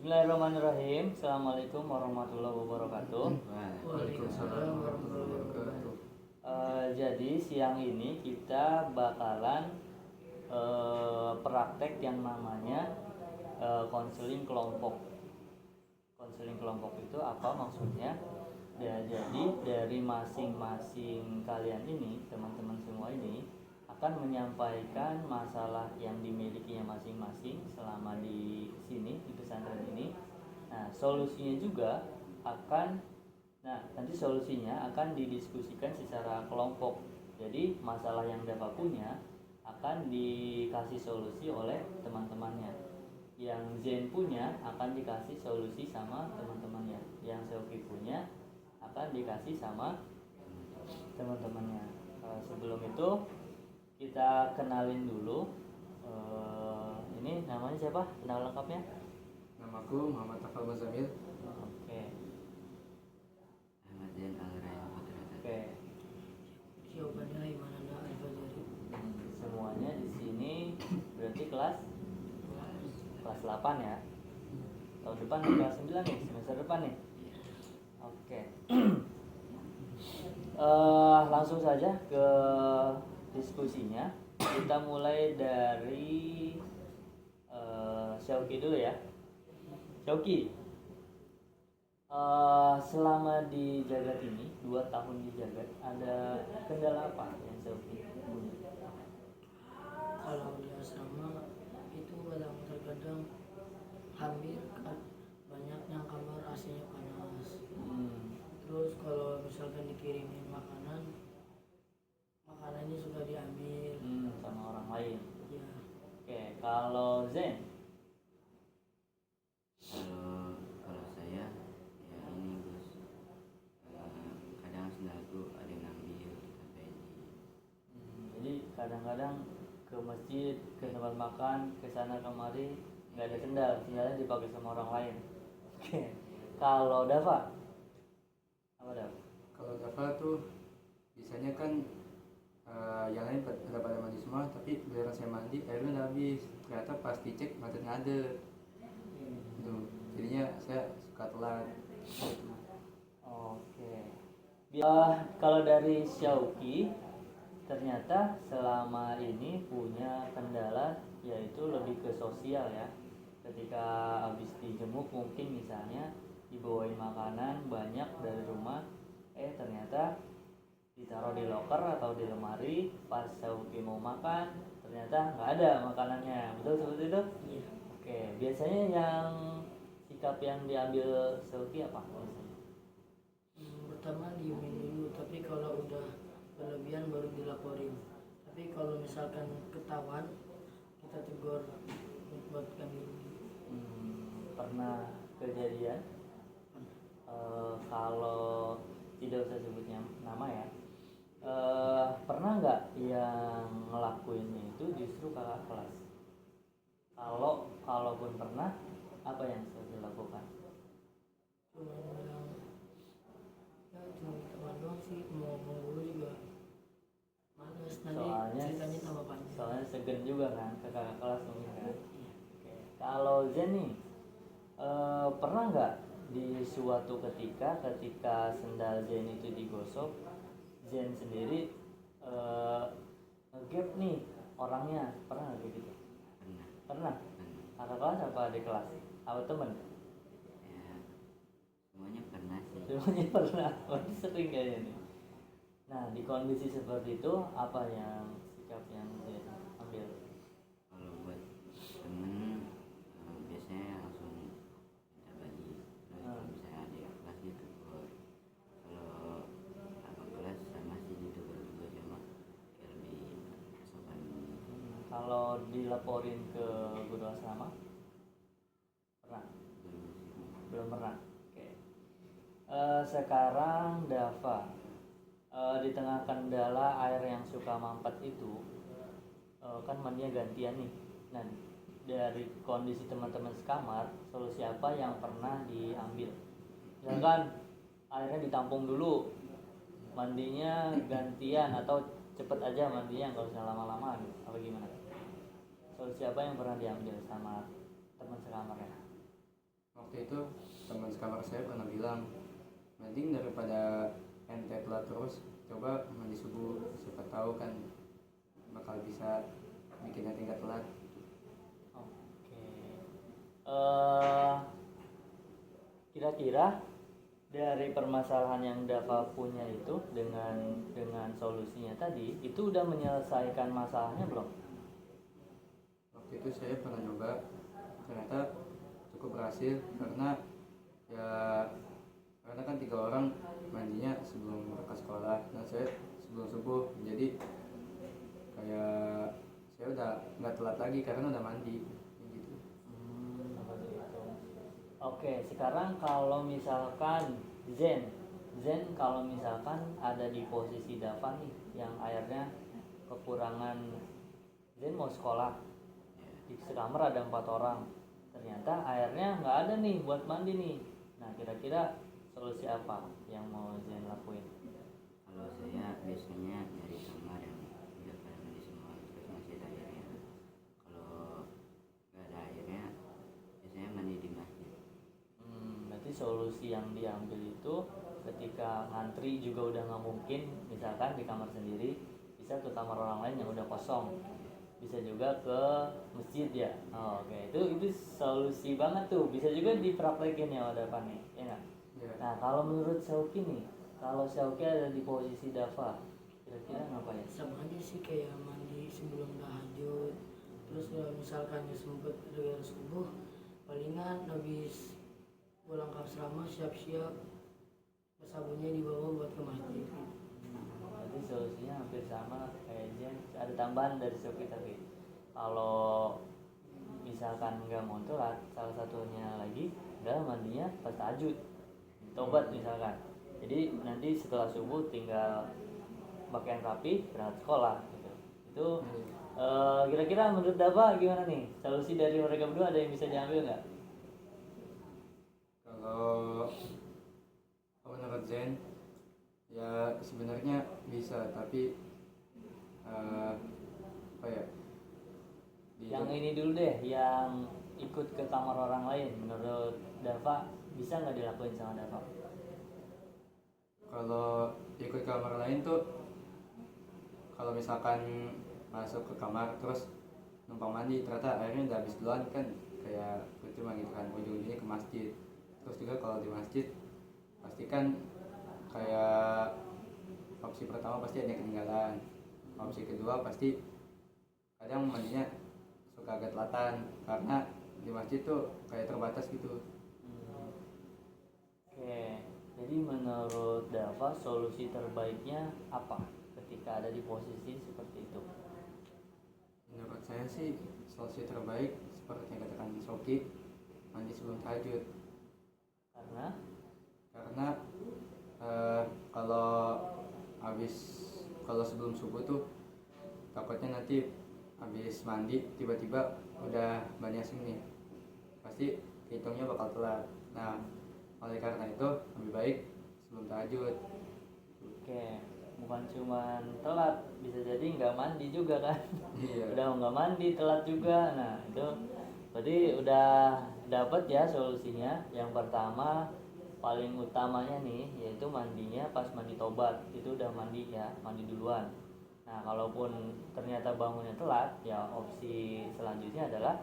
Bismillahirrahmanirrahim. Assalamualaikum warahmatullahi wabarakatuh. Waalaikumsalam warahmatullahi wabarakatuh. Jadi siang ini kita bakalan praktek yang namanya konseling kelompok. Konseling kelompok itu apa maksudnya? Ya, jadi dari masing-masing kalian ini, teman-teman semua ini akan menyampaikan masalah yang dimilikinya masing-masing selama di sini di pesantren ini. Nah, solusinya juga nanti solusinya akan didiskusikan secara kelompok. Jadi masalah yang dapat punya akan dikasih solusi oleh teman-temannya. Yang Zen punya akan dikasih solusi sama teman-temannya. Yang Selfie punya akan dikasih sama teman-temannya. Sebelum itu kita kenalin dulu. Ini namanya siapa? Nama lengkapnya? Namaku Muhammad Tafal Muzamil. Oke. Ahmad Zain Al-Rayyan Putra. Oke. Jawabannya Imananda Al-Fajari. Semuanya di sini berarti kelas 8 ya. Tahun depan kelas 9 nih, semester depan nih. Oke. Langsung saja ke diskusinya. Kita mulai dari Syauki dulu ya. Syauki, selama di Jagat ini 2 tahun di Jagat, ada kendala apa yang Syauki punya? Kalau di asrama itu kadang-kadang hampir banyak yang kamar AC-nya panas. Terus kalau misalkan dikirimin makanannya suka diambil. Sama orang lain. Ya, Oke, kalau Zen, Kalau saya ya ini Gus, kadang sendalku ada yang ngambil sampai jadi kadang-kadang ke masjid, ke tempat makan, ke sana kemari nggak ada sendal, sendalnya dipakai sama orang lain. Oke, kalau Dava, apa Dava? Kalau Dava tuh biasanya kan yang lain udah pada mandi semua, tapi giliran saya mandi airnya udah habis. Ternyata pas dicek macet ngadet. Tuh, jadinya saya suka telat. Oke. Kalau dari Syauki, ternyata selama ini punya kendala yaitu lebih ke sosial ya. Ketika habis dijemuk mungkin misalnya dibawain makanan banyak dari rumah, ternyata ditaruh di loker atau di lemari, pas Syauki mau makan ternyata nggak ada makanannya. Betul seperti itu? iya. Oke, biasanya yang sikap yang diambil Syauki apa? Pertama diemin dulu, tapi kalau udah berlebihan baru dilaporin. Tapi kalau misalkan ketahuan kita tegur buat kami. Pernah kejadian kalau tidak usah sebutnya nama ya, pernah nggak yang ngelakuinnya itu justru kakak kelas? Kalaupun pernah, apa yang sudah dilakukan? Cuma bilang ya cuma teman doang sih, mau guru juga males, nanti ceritanya tambah panjang. Soalnya segen juga kan ke kakak kelas mungkin kan. Oke. Kalau Zen nih, pernah nggak di suatu ketika sendal Zen itu digosok, Zen sendiri ngegap nih orangnya, pernah nggak gitu? Pernah. Kakak kelas apa adik kelas? Apa temen? ya semuanya pernah sih. Semuanya pernah. Berarti sering kayaknya nih. Nah, di kondisi seperti itu apa yang sikap yang Zen ambil? Kalau buat temen biasanya langsung minta bagi. Terus kalau misalnya ada kelas ditegur. Kalau abang kelas sama sih ditegur juga, cuma ya lebih sopan. Kalau dilaporin ke guru asrama? Pernah? Belum pernah. Oke. Sekarang Dava, di tengah kendala air yang suka mampet itu, kan mandinya gantian nih. Nah, dari kondisi teman-teman sekamar, solusi apa yang pernah diambil? Misalkan airnya ditampung dulu, mandinya gantian atau cepet aja mandinya, nggak usah lama-lama gitu. Apa gimana? Solusi apa yang pernah diambil sama teman sekamar ya? itu teman sekamar saya pernah bilang, mending daripada ente telat terus, coba mandi subuh, siapa tahu kan bakal bisa bikin ente nggak telat. Oke. Kira-kira dari permasalahan yang Dava punya itu dengan solusinya tadi itu udah menyelesaikan masalahnya belum? Waktu itu saya pernah nyoba, ternyata cukup berhasil karena kan 3 orang mandinya sebelum berangkat sekolah, dan saya sebelum subuh, jadi kayak saya udah nggak telat lagi karena udah mandi gitu. Seperti itu. Oke, sekarang kalau misalkan Zen kalau misalkan ada di posisi Dava nih yang airnya kekurangan, Zen mau sekolah, di sekamar ada 4 orang, ternyata airnya nggak ada nih buat mandi nih. Nah, kira-kira solusi apa yang mau Zen lakuin? Kalau saya biasanya dari kamar yang udah pada mandi semua terus masih ada airnya. Kalau nggak ada airnya, biasanya mandi di masjid. Berarti solusi yang diambil itu ketika ngantri juga udah nggak mungkin, misalkan di kamar sendiri, bisa ke kamar orang lain yang udah kosong, bisa juga ke masjid ya. Oke, itu solusi banget tuh, bisa juga dipraktekin ya udah nih, ya nggak? Ya. Nah, kalau menurut Syauki nih, kalau Syauki ada di posisi Dava, kira-kira ngapain? sama aja sih kayak mandi sebelum tahajud. Terus kalau misalkan sempet dari subuh, palingan habis pulang ke asrama siap-siap sabunnya dibawa buat ke masjid. Berarti solusinya hampir sama kayak Jen. Ada tambahan dari Syauki tapi kalau misalkan nggak mau telat, salah satunya lagi adalah mandinya pas tahajud, tobat misalkan. Jadi nanti setelah subuh tinggal pakaian rapi berangkat sekolah gitu. Itu kira-kira menurut Dava gimana nih? Solusi dari mereka berdua ada yang bisa diambil nggak? Kalau menurut Zen, ya sebenarnya bisa, tapi apa ya? Yang ini dulu deh, yang ikut ke kamar orang lain. Menurut Dava bisa nggak dilakuin sama Dava? Kalau ikut kamar lain tuh, kalau misalkan masuk ke kamar terus numpang mandi, ternyata airnya udah habis duluan kan, kayak percuma gitu kan, ujung-ujungnya ke masjid. Terus juga kalau di masjid pastikan kayak opsi pertama pasti ada yang ketinggalan, opsi kedua pasti kadang mandinya suka agak telatan karena di masjid tuh kayak terbatas gitu. Oke, jadi menurut Dava solusi terbaiknya apa ketika ada di posisi seperti itu? Menurut saya sih solusi terbaik seperti yang katakan Soki, mandi sebelum tahajud. Karena kalau sebelum subuh tuh takutnya nanti habis mandi tiba-tiba udah banyak nih, pasti hitungnya bakal telat. Nah, oleh karena itu lebih baik sebelum tahajud. Oke, bukan cuma telat, bisa jadi nggak mandi juga kan? Iya. Udah nggak mandi telat juga. Nah itu berarti udah dapat ya solusinya. Yang pertama paling utamanya nih yaitu mandinya pas mandi tobat, itu udah mandi ya, mandi duluan. Nah kalaupun ternyata bangunnya telat, ya opsi selanjutnya adalah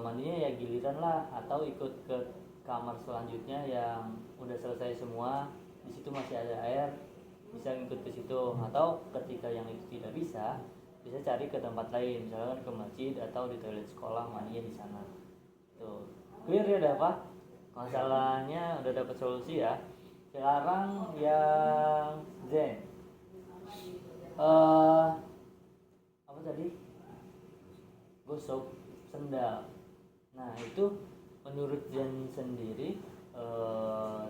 mandinya ya giliran lah, atau ikut ke kamar selanjutnya yang udah selesai semua, di situ masih ada air, bisa ngikut ke situ. Atau ketika yang itu tidak bisa cari ke tempat lain, misalkan ke masjid atau di toilet sekolah, mandinya di sana. Tuh clear ya, ada apa masalahnya, udah dapat solusi ya. Sekarang yang Zen, apa tadi, gosok sendal. Nah itu menurut Zen sendiri,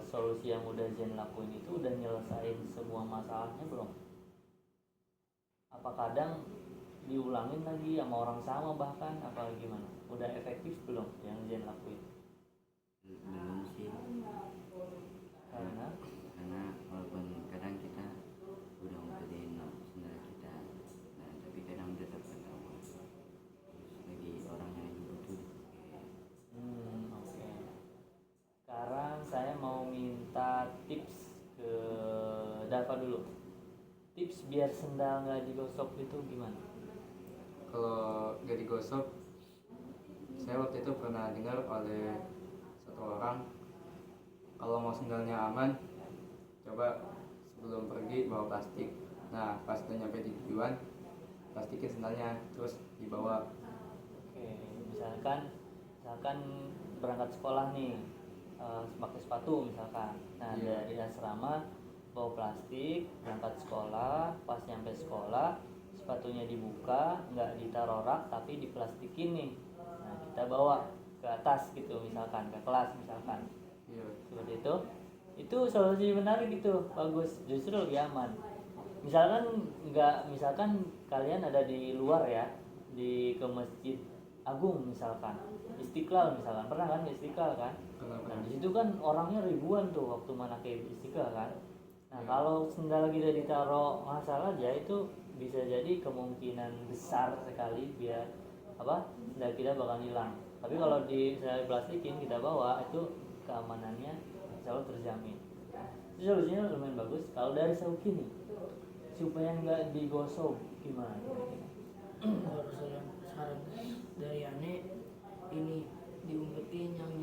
solusi yang udah Zen lakuin itu udah nyelesain semua masalahnya belum? Apa kadang diulangin lagi sama orang sama bahkan, apa gimana? Udah efektif belum yang Zen lakuin? Belum sih, Karena walaupun kadang kita udah ngumpetin sendal kita, nah tapi kadang tetap ketahuan, terus lagi orang yang butuh dipakai. Oke. Dava dulu. Tips biar sendal nggak digosok itu gimana? Kalau gak digosok, saya waktu itu pernah dengar oleh satu orang, kalau mau sendalnya aman, coba sebelum pergi bawa plastik. Nah pas udah nyampe di tujuan, plastikin sendalnya terus dibawa. Oke, misalkan berangkat sekolah nih, pakai sepatu misalkan. Nah Iya. dari asrama bawa plastik, berangkat sekolah, pas nyampe sekolah sepatunya dibuka, nggak ditaruh rak tapi diplastikin nih. Nah kita bawa ke atas gitu misalkan, ke kelas misalkan. Iya. Seperti itu solusi menarik, itu bagus, justru lebih aman. Misalkan kalian ada di luar ya, ke masjid agung misalkan, Istiqlal misalkan, pernah kan ke Istiqlal kan? Pernah. Nah di situ kan orangnya ribuan tuh waktu mana ke Istiqlal kan. Nah Ya. kalau sendal kita ditaruh masalah aja, itu bisa jadi kemungkinan besar sekali biar sendal kita bakal hilang. Tapi kalau misalnya plastikin kita bawa, itu keamanannya insya Allah terjamin. Itu solusinya lumayan bagus. Kalau dari Sauki nih, supaya nggak digosok gimana? Kalau saran dari Ane, ini diumpetin yang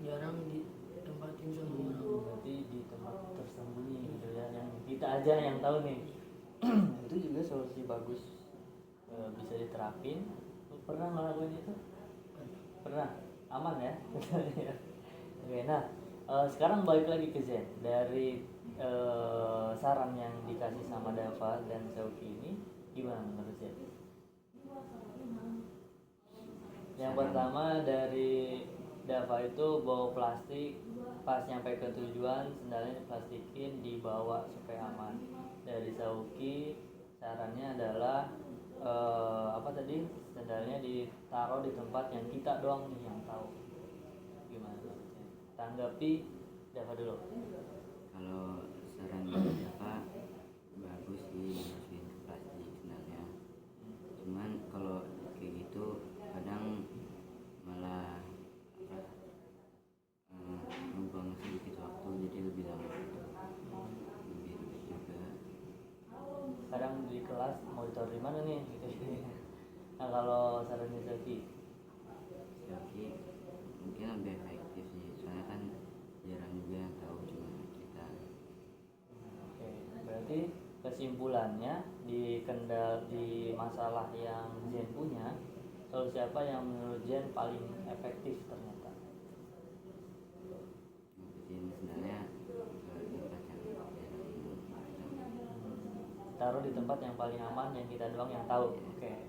jarang ditempatin sama orang. Berarti di tempat tersembunyi gitu ya, yang kita aja yang tahu nih. Itu juga solusi bagus. Bisa diterapin. Lu pernah ngelakuin itu? Pernah? Aman ya? Oke, nah sekarang balik lagi ke Zen. Dari saran yang dikasih sama Dava dan Sauki ini, gimana menurut Zen? Yang pertama dari Dava itu bawa plastik, pas nyampe ke tujuan sendalnya diplastikin, dibawa supaya aman. Dari Sauki sarannya adalah sendalnya ditaruh di tempat yang kita doang nih yang tahu. Gimana menurutnya? Tanggapi Dava dulu. Kalau saran dari Java bagus sih masukin ke plastik sendalnya. Cuman kalau kayak gitu kadang malah membuang sedikit waktu, jadi lebih lama gitu. Lebih ribet juga. Kadang di kelas mau ditaruh di mana nih gitu. Nah kalau sarannya Sauki, Tapi mungkin lebih efektif sih, soalnya kan jarang juga yang tahu, cuma kita. oke, berarti kesimpulannya di masalah yang Zen punya, solusi apa yang menurut Zen paling efektif ternyata? Ngikutin sendalnya ke tempat yang jarang Taruh di tempat yang paling aman yang kita doang yang tahu. Oke.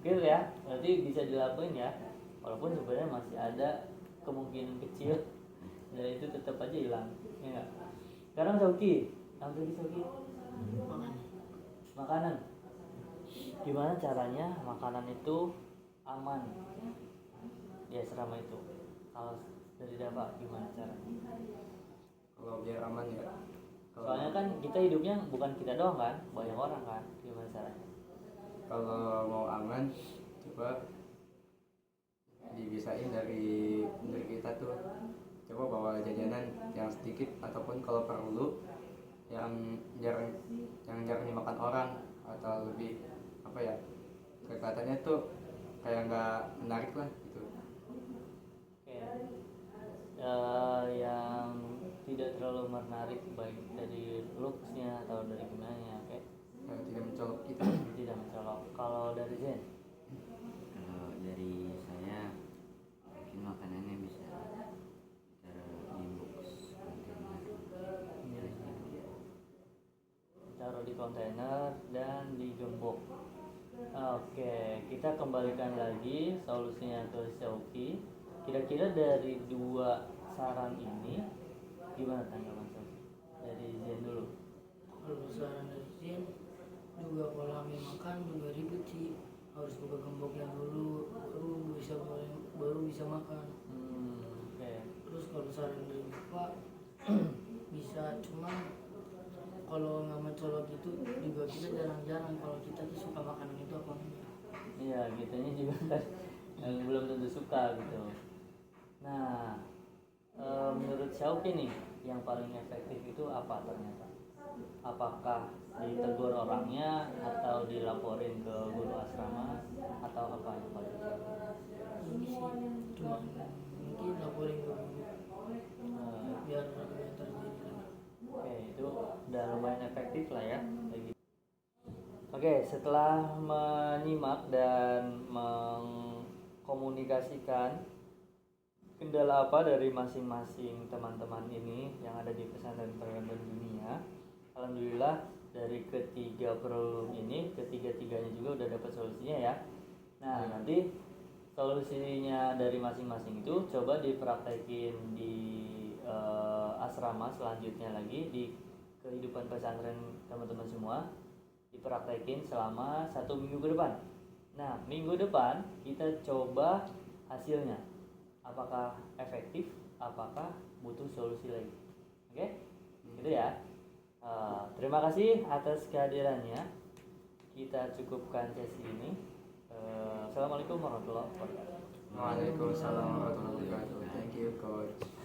Clear ya? Berarti bisa dilakuin ya. Walaupun sebenarnya masih ada kemungkinan kecil dan itu tetap aja hilang. Ya enggak? Sekarang Sauki. Sauki. Makanan. Gimana caranya makanan itu aman di asrama itu? Kalau dari Dava gimana caranya? Kalau biar aman ya, Soalnya kan kita hidupnya bukan kita doang kan, banyak orang kan. Gimana caranya? kalau mau aman coba dibisain dari kita tuh, coba bawa jajanan yang sedikit, ataupun kalau perlu yang jarang dimakan orang, atau lebih kelihatannya tuh kayak nggak menarik lah gitu. Oke. Yang tidak terlalu menarik baik dari looksnya atau dari gimana, oke? Yang tidak mencolok gitu. Tidak mencolok. Kalau dari Zen, Kalau dari saya mungkin makanannya bisa ditaruh di box kontainer, taruh di kontainer dan digembok. Oke, kita kembalikan lagi solusinya ke Sauki. Kira-kira dari dua saran ini gimana tanggapan Sauki? Dari Zen dulu. Kalau saran dari Zen juga, kalau ambil makan juga ribet sih, harus buka gemboknya dulu baru bisa makan. Oke. Terus kalau saran dari Bapak bisa, cuman kalau nggak mencolok gitu juga kita jarang-jarang kalau kita tuh suka makanan itu apa enggak. Iya, gitunya juga kan yang belum tentu suka gitu. Nah, menurut Sauki nih yang paling efektif itu apa ternyata? apakah ditegur orangnya atau dilaporin ke guru asrama atau apa yang paling Ini sih cuma mungkin laporin ke guru biar nggak terjadi lagi. Oke, itu udah lumayan efektif lah ya kayak gitu. Oke, setelah menyimak dan mengkomunikasikan kendala apa dari masing-masing teman-teman ini yang ada di pesantren peradaban dunia, alhamdulillah dari ketiga problem ini ketiga-tiganya juga udah dapat solusinya ya. Nah, nanti solusinya dari masing-masing itu coba dipraktekin di asrama selanjutnya lagi di kehidupan pesantren teman-teman semua, dipraktekin selama 1 minggu ke depan. Nah, minggu depan kita coba hasilnya, apakah efektif, apakah butuh solusi lagi. Oke, gitu ya. Terima kasih atas kehadirannya. Kita cukupkan sesi ini. Assalamualaikum warahmatullahi wabarakatuh. Waalaikumsalam warahmatullahi wabarakatuh. Thank you coach.